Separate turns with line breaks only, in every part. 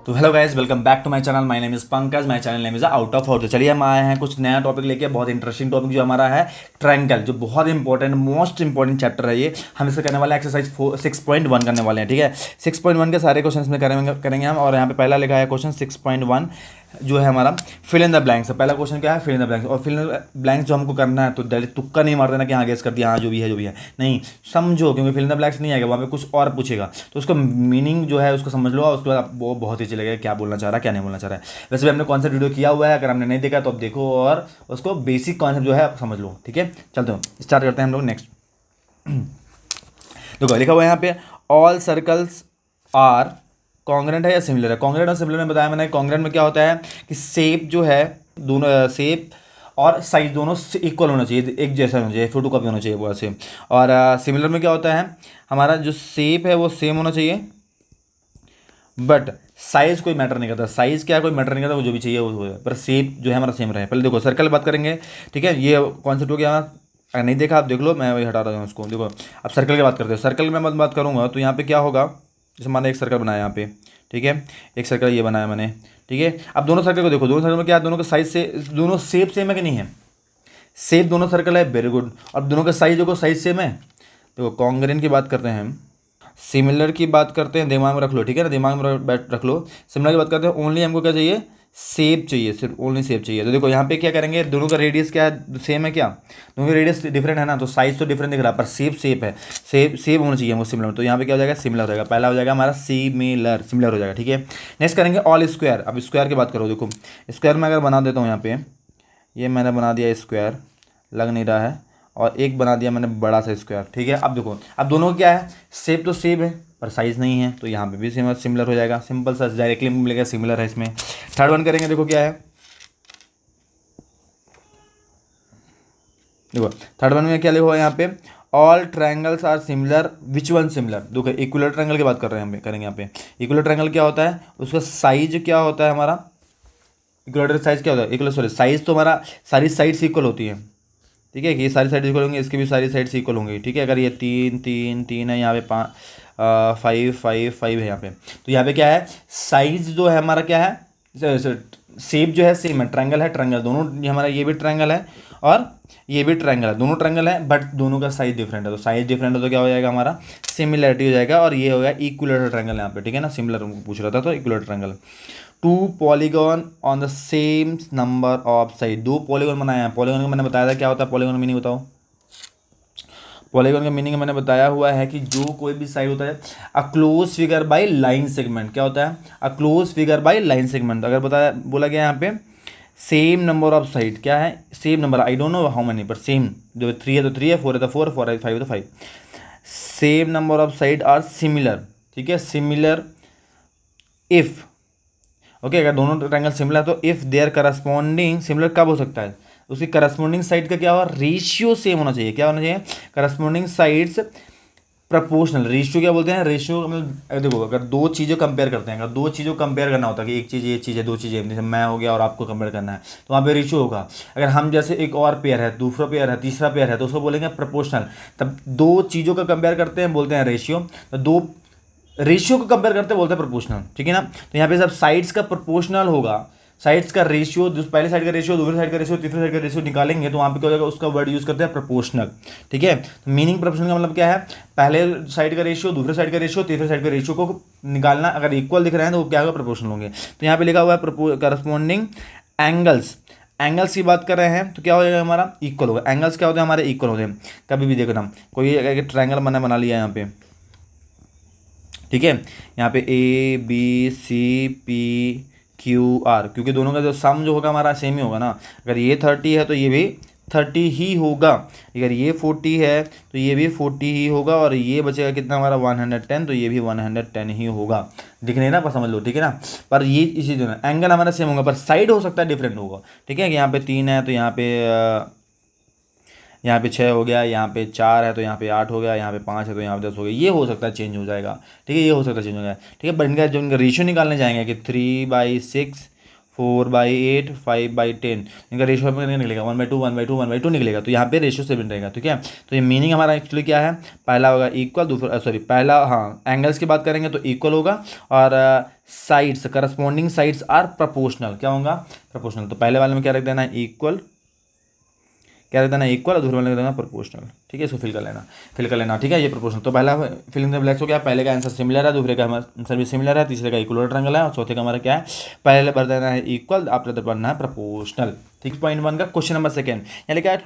तो hello guys, welcome back to my channel. My name is Pankaj, my channel name is out of out. तो चलिए हम आए हैं कुछ नया टॉपिक लेके, बहुत इंटरेस्टिंग टॉपिक जो हमारा है ट्रायंगल, जो बहुत इंपॉर्टेंट मोस्ट इंपॉर्टेंट चैप्टर है ये। हम इससे करने वाले हैं एक्सरसाइज 6.1 करने वाले हैं, ठीक है। 6.1 के सारे क्वेश्चन में करेंगे हम। और यहाँ पे पहला लिखा है क्वेश्चन 6.1 जो है हमारा फिल इन द ब्लैंक्स। पहला क्वेश्चन क्या है? Fill in the blanks. और फिल इन द ब्लैंक्स जो हमको करना है तो डायरेक्ट तुक्का नहीं मार देना कि हाँ गेस कर दिया, हाँ जो भी है जो भी है, नहीं समझो, क्योंकि फिल इन द ब्लैंक्स नहीं आएगा, वहाँ पे कुछ और पूछेगा तो उसका मीनिंग जो है उसको समझ लो, और उसके बाद वो बहुत ही अच्छी लगेगा क्या बोलना चाह रहा है क्या नहीं बोलना चाह रहा है। वैसे भी हमने कॉन्सेप्ट वीडियो किया हुआ है, अगर हमने नहीं देखा तो अब देखो और उसको बेसिक कॉन्सेप्ट जो है आप समझ लो, ठीक है। चलते हैं स्टार्ट करते हैं हम लोग। नेक्स्ट देखो लिखा हुआ है यहाँ पे ऑल सर्कल्स आर कॉन्ग्रेंट है या सिमिलर है। कॉन्ग्रेंट और सिमिलर में बताया मैंने। कॉन्ग्रेंट में क्या होता है कि शेप जो है दोनों शेप और साइज दोनों इक्वल होना चाहिए, एक जैसा होना चाहिए, फोटो कॉपी होना चाहिए वो ऐसे। और सिमिलर में क्या होता है, हमारा जो शेप है वो सेम होना चाहिए, बट साइज कोई मैटर नहीं करता। साइज क्या कोई मैटर नहीं करता, वो जो भी चाहिए वो है, पर शेप जो है हमारा सेम रहे। पहले देखो सर्कल बात करेंगे, ठीक है। ये कॉन्सेप्ट हो गया हमारा। अगर नहीं देखा आप देख लो, मैं वही हटा रहा हूँ उसको। देखो अब सर्कल की बात करते हैं। सर्कल में मैं बात करूँगा तो यहाँ पे क्या होगा, जैसे मैंने एक सर्कल बनाया यहाँ पे, ठीक है, एक सर्कल ये बनाया मैंने, ठीक है। अब दोनों सर्कल को देखो, दोनों सर्कल में क्या है, दोनों का साइज से, दोनों शेप सेम है कि नहीं है? शेप दोनों सर्कल है, वेरी गुड। अब दोनों का साइज देखो, साइज सेम है। देखो कॉन्ग्रेंट की बात करते हैं हम, सिमिलर की बात करते हैं, दिमाग में रख लो, ठीक है ना, दिमाग में रख लो। सिमिलर की बात करते हैं, ओनली हमको क्या चाहिए, शेप चाहिए, सिर्फ ओनली शेप चाहिए। तो देखो यहाँ पे क्या करेंगे, दोनों का रेडियस क्या है, सेम है क्या? दोनों का रेडियस डिफरेंट है ना, तो साइज तो डिफरेंट दिख रहा है, पर शेप सेप है, शेप सेम होना चाहिए वो सिमिलर। तो यहाँ पे क्या हो जाएगा, सिमिलर हो जाएगा। पहला हो जाएगा हमारा सिमिलर, सिमिलर हो जाएगा, ठीक है। नेक्स्ट करेंगे ऑल स्क्वायर। अब स्क्वायर की बात करो, देखो स्क्वायर में अगर बना देता हूँ यहाँ पे, ये मैंने बना दिया स्क्वायर, लग नहीं रहा है, और एक बना दिया मैंने बड़ा सा स्क्वायर, ठीक है। अब देखो अब दोनों क्या है, शेप तो सेम है पर साइज नहीं है, तो यहाँ पे भी सिमिलर हो जाएगा। सिंपल सा डायरेक्टली मिलेगा, सिमिलर है इसमें। थर्ड वन करेंगे, देखो क्या है, देखो थर्ड वन में क्या लिखा हुआ है यहाँ पे, all triangles are similar, which one similar. देखो इक्विलर ट्रायंगल की बात कर रहे हैं हम, करेंगे यहाँ पे। इक्विलर ट्रायंगल क्या होता है, उसका साइज क्या होता है हमारा, इक्विलेटरल साइज क्या होता है, इक्वल सॉरी साइज तो हमारा सारी साइड्स इक्वल होती है, ठीक है। कि ये सारी साइड इक्वल होंगी, इसकी भी सारी साइड्स इक्वल होंगी, ठीक है। अगर ये 3 3 3 है, यहाँ पे 5 5 5 है यहाँ पे, तो यहाँ पे क्या है, साइज जो है हमारा क्या है, शेप जो है सेम है, ट्रायंगल है, ट्रायंगल दोनों, ये हमारा ये भी ट्रायंगल है और ये भी ट्रायंगल है, दोनों ट्रायंगल है, बट दोनों का साइज डिफरेंट है। तो साइज डिफरेंट है तो क्या हो जाएगा हमारा, सिमिलरिटी हो जाएगा। और ये हो गया इक्विलेटरल ट्रायंगल यहाँ पे, ठीक है ना। सिमिलर पूछ रहा था तो equilateral triangle. Two polygon on the same number of side. दो पॉलीगॉन बनाया है। पॉलीगॉन का मैंने बताया था क्या होता है, पॉलीगॉन का मीनिंग बताओ। पॉलीगॉन का मीनिंग मैंने बताया हुआ है कि जो कोई भी साइड होता है, a close figure by line segment. क्या होता है, a close figure by line segment. अगर बताया बोला गया यहाँ पे सेम नंबर ऑफ साइड, क्या है, same number, I don't know how many, पर सेम, जो 3 है तो 3 है, 4 है तो 4, 4 है 5 है तो 5, same number of side are similar, ठीक है। सिमिलर इफ, ओके, अगर दोनों ट्रायंगल सिमिलर तो इफ देयर करस्पॉन्डिंग, सिमिलर कब हो सकता है, उसकी करस्पॉन्डिंग साइड का क्या होगा, रेशियो सेम होना चाहिए। क्या होना चाहिए, करस्पॉन्डिंग साइड्स प्रपोर्शनल। रेशियो क्या बोलते हैं, रेशियो मतलब देखो अगर दो चीज़ें कंपेयर करते हैं, अगर दो चीज़ों को कंपेयर करना होता है कि एक चीज़ ये चीज़ है, दो चीज़ें, जैसे मैं हो गया और आपको कंपेयर करना है, तो वहाँ पे रेशियो होगा। अगर हम जैसे एक और पेयर है, दूसरा पेयर है, तीसरा पेयर है, तो उसको बोलेंगे प्रपोर्शनल। तब दो चीज़ों का कंपेयर करते हैं बोलते हैं रेशियो, तो दो रेशियो को कंपेयर करते बोलते हैं प्रोपोर्शनल, ठीक है ना। तो यहाँ पे सब साइड्स का प्रोपोर्शनल होगा, साइड्स का रेशियो, पहले साइड का रेशियो, दूसरी साइड का रेशियो, तीसरी साइड का रेशियो निकालेंगे तो वहाँ पे क्या हो जाएगा, उसका वर्ड यूज करते हैं प्रोपोर्शनल, ठीक है। तो मीनिंग प्रोपोर्शनल का मतलब क्या है, पहले साइड का रेशियो, दूसरे साइड का रेशियो, तीसरे साइड का रेशियो को निकालना, अगर इक्वल दिख रहे हैं तो वो क्या होगा, प्रोपोर्शनल होंगे। तो यहाँ पे लिखा हुआ है करस्पॉन्डिंग एंगल्स। एंगल्स की बात कर रहे हैं तो क्या हो जाएगा हमारा, इक्वल होगा। एंगल्स क्या होते हैं हमारे, इक्वल होते हैं। कभी भी देखना, कोई ट्रायंगल मैंने बना लिया यहाँ पे, ठीक है, यहाँ पे A B C P Q R, क्योंकि दोनों का जो सम जो होगा हमारा सेम ही होगा ना। अगर ये 30 है तो ये भी 30 ही होगा, अगर ये 40 है तो ये भी 40 ही होगा, और ये बचेगा कितना हमारा 110, तो ये भी 110 ही होगा। दिख नहीं ना, पर समझ लो, ठीक है ना। पर ये इसी जो है एंगल हमारा सेम होगा, पर साइड हो सकता है डिफरेंट होगा, ठीक है। कि यहाँ पे 3 है तो यहाँ पे 6 हो गया, यहाँ पे 4 है तो यहाँ पे 8 हो गया, यहाँ पे 5 है तो यहाँ पे 10 हो गया, ये हो सकता है चेंज हो जाएगा, ठीक है, ये हो सकता है चेंज हो जाएगा, ठीक है। बट इनका जो इनका रेशियो निकालने जाएंगे कि 3/6 4/8, 5/10, इनका रेशियो में निकलेगा 1/2, 1/2, 1/2 निकलेगा। तो यहाँ पे रेशियो 7 रहेगा, ठीक है। तो ये मीनिंग हमारा एक्चुअली क्या है, पहला होगा इक्वल, दूसरा सॉरी पहला, हाँ एंगल्स की बात करेंगे तो इक्वल होगा, और sides corresponding sides are proportional, क्या होगा, प्रोपोर्शनल। तो पहले वाले में क्या रख देना है, इक्वल, क्या रख देना है इक्वल, और दूसरे वाले में देना प्रोपोर्शनल, ठीक है। इसको फिल कर लेना, ठीक है। ये प्रोपोर्शनल, तो पहला फिलिंग द ब्लैक्स हो गया, पहले का आंसर सिमिलर है, दूसरे का हमारा आंसर भी सिमिलर है, तीसरे का इक्वल ट्रायंगल है, और चौथे का हमारा क्या है, पहले भर देना है इक्वल, आफ्टर भरना है प्रोपोर्शनल। 6.1 का क्वेश्चन नंबर सेकेंड, यहाँ लिखा है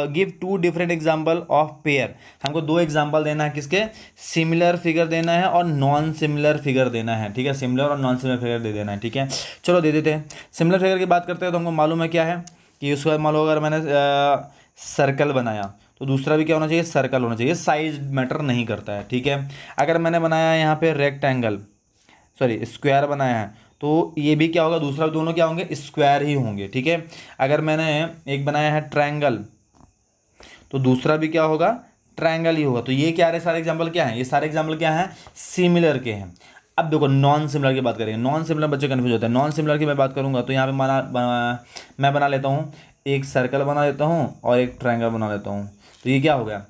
give 2 different example of pair. हमको 2 एग्जाम्पल देना है, किसके, सिमिलर फिगर देना है और नॉन सिमिलर फिगर देना है, ठीक है। सिमिलर और नॉन सिमिलर फिगर दे देना है, ठीक है। चलो दे देते हैं। सिमिलर फिगर की बात करते हैं तो हमको मालूम है क्या है कि उसके बाद मान लो अगर मैंने सर्कल बनाया तो दूसरा भी क्या होना चाहिए, सर्कल होना चाहिए, साइज मैटर नहीं करता है, ठीक है। अगर मैंने बनाया यहाँ पे रेक्टेंगल, सॉरी स्क्वायर बनाया है, तो ये भी क्या होगा, दूसरा दोनों क्या होंगे, स्क्वायर ही होंगे, ठीक है। अगर मैंने एक बनाया है ट्रायंगल, तो दूसरा भी क्या होगा, ट्रायंगल ही होगा। तो ये क्या है, सारे एग्जाम्पल क्या हैं, ये सारे एग्जाम्पल क्या हैं, सिमिलर के हैं। अब देखो नॉन सिमिलर की बात करेंगे, नॉन सिमिलर बच्चे कन्फ्यूज होते हैं। नॉन सिमिलर की मैं बात करूंगा तो यहाँ पे मैं बना लेता हूँ, एक सर्कल बना लेता हूँ और एक ट्रायंगल बना लेता हूँ। तो ये क्या हो गया,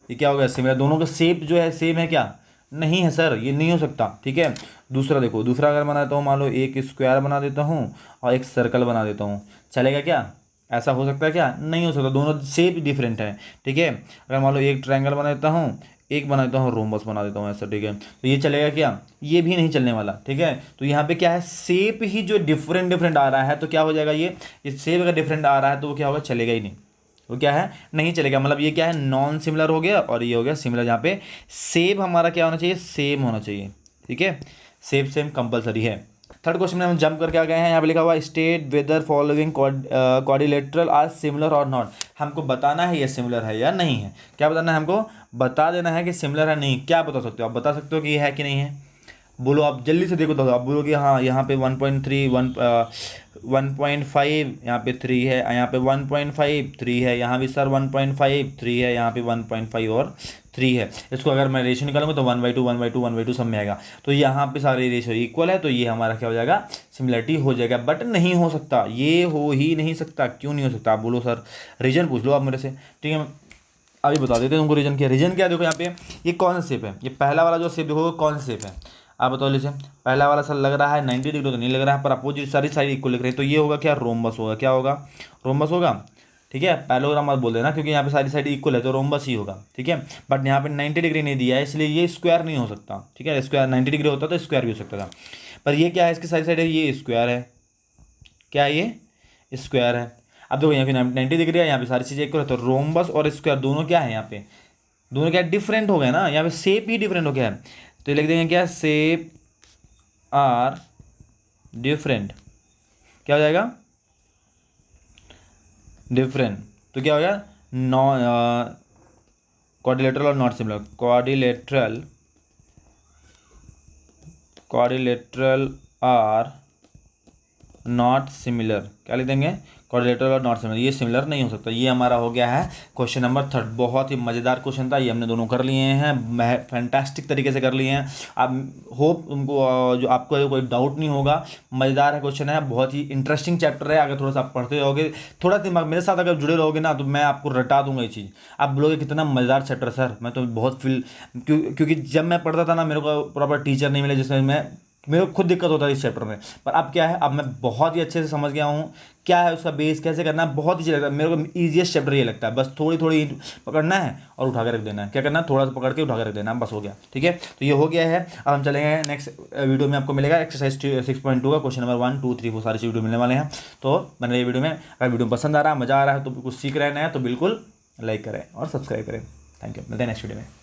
ये क्या हो गया, सिमिलर। दोनों का शेप जो है सेम है क्या, नहीं है सर, ये नहीं हो सकता, ठीक है। दूसरा देखो, दूसरा अगर बना देता हूँ, मान लो एक स्क्वायर बना देता हूँ और एक सर्कल बना देता हूँ, चलेगा क्या, ऐसा हो सकता है क्या, नहीं हो सकता, दोनों शेप डिफरेंट है, ठीक है। अगर मान लो एक ट्रायंगल बना देता हूँ, एक बना देता हूँ रोम्बस बना देता हूँ, ऐसा, ठीक है। तो ये चलेगा क्या, ये भी नहीं चलने वाला, ठीक है। तो यहाँ पे क्या है, शेप ही जो डिफरेंट डिफरेंट आ रहा है, तो क्या हो जाएगा, ये शेप अगर डिफरेंट आ रहा है तो वो क्या होगा, चलेगा ही नहीं, वो क्या है, नहीं चलेगा। मतलब ये क्या है, नॉन सिमिलर हो गया और ये हो गया सिमिलर। यहाँ पे शेप हमारा क्या होना चाहिए, सेम होना चाहिए, ठीक है। शेप सेम कंपलसरी है। थर्ड क्वेश्चन में हम जंप करके आ गए हैं, यहाँ पे लिखा हुआ state whether following quadrilateral are similar or not. हमको बताना है ये सिमिलर है या नहीं है, क्या बताना है, हमको बता देना है कि सिमिलर है नहीं। क्या बता सकते हो आप, बता सकते हो कि ये है कि नहीं है, बोलो आप जल्दी से, देखो तो आप बोलोगे हाँ यहाँ पे 1.3 1.5, यहाँ पे 3 है, यहाँ पे 1.5 3 है, यहाँ भी सर 1.5 3 है, यहाँ पे 1.5 और 3 है। इसको अगर मैं रेशियो निकालूंगा तो 1/2 1/2 1/2 सब में आएगा। तो यहाँ पे सारे रेशियो इक्वल है, तो ये हमारा क्या हो जाएगा, सिमिलरिटी हो जाएगा। बट नहीं हो सकता, ये हो ही नहीं सकता, क्यों नहीं हो सकता, आप बोलो सर, रीजन पूछ लो आप मेरे से, ठीक है। अभी बता देते हैं तुमको रीजन क्या, रीजन क्या, देखो यहाँ पे ये कौन सा शेप है, ये पहला वाला जो शेप देखो कौन सा शेप है, आप बताओ लीजिए। पहला वाला सर लग रहा है 90 डिग्री तो नहीं लग रहा है, पर अपोजिट सारी साइड इक्वल लिख रही है, तो ये होगा क्या, रोम्बस होगा, क्या होगा, रोम्बस होगा, ठीक है। पैरेललोग्राम मत बोल देना, क्योंकि यहाँ पे सारी साइड इक्वल है तो रोम्बस ही होगा, ठीक है। बट यहाँ पे 90 डिग्री नहीं दिया है, इसलिए ये स्क्वायर नहीं हो सकता, ठीक है। स्क्वायर 90 डिग्री होता तो स्क्वायर भी हो सकता था, पर ये क्या है, इसकी सारी साइड है, ये स्क्वायर है, क्या ये स्क्वायर है। अब देखो यहाँ पे 90 डिग्री है, यहाँ पे सारी चीज़ें इक्वल है, तो रोम्बस और स्क्वायर दोनों क्या है, यहाँ पे दोनों क्या डिफरेंट हो गए ना, यहाँ पे शेप ही डिफरेंट हो गया है। तो ये लिख देंगे क्या, शेप आर डिफरेंट, क्या हो जाएगा, डिफरेंट। तो क्या हो गया, नॉन क्वाड्रिलेटरल और not similar, quadrilateral are not similar, क्या लिख देंगे, क्वाड्रिलेटरल और नॉट सिमिलर, ये सिमिलर नहीं हो सकता। ये हमारा हो गया है क्वेश्चन नंबर 3। बहुत ही मज़ेदार क्वेश्चन था, ये हमने दोनों कर लिए हैं, फैंटास्टिक तरीके से कर लिए हैं। अब होप तुमको जो आपको कोई डाउट नहीं होगा, मज़ेदार है क्वेश्चन है, बहुत ही इंटरेस्टिंग चैप्टर है। अगर थोड़ा सा आप पढ़ते रहोगे, थोड़ा दिमाग मेरे साथ अगर जुड़े रहोगे ना, तो मैं आपको रटा दूंगा ये चीज़। आप बोलोगे कितना मज़ेदार चैप्टर सर, मैं तो बहुत क्योंकि जब मैं पढ़ता था ना, मेरे को प्रॉपर टीचर नहीं मिले जिसमें मेरे को खुद दिक्कत होता है इस चैप्टर में। पर अब क्या है, अब मैं बहुत ही अच्छे से समझ गया हूँ क्या है उसका बेस, कैसे करना है, बहुत ईजी लगता है मेरे को। ईजीएस्ट चैप्टर ये लगता है, बस थोड़ी थोड़ी पकड़ना है और उठा के रख देना है। क्या करना है, थोड़ा सा पकड़ के उठा के रख देना है, बस हो गया, ठीक है। तो ये हो गया है। अब हम चलेंगे नेक्स्ट वीडियो में, आपको मिलेगा एक्सरसाइज 6.2 का क्वेश्चन नंबर 1 2 3 4 सारी वीडियो मिलने वाले हैं। तो मैंने ये वीडियो में, अगर वीडियो पसंद आ रहा है, मज़ा आ रहा है, तो कुछ सीख रहे हैं नया, तो बिल्कुल लाइक करें और सब्सक्राइब करें। थैंक यू, मिलते हैं नेक्स्ट वीडियो में।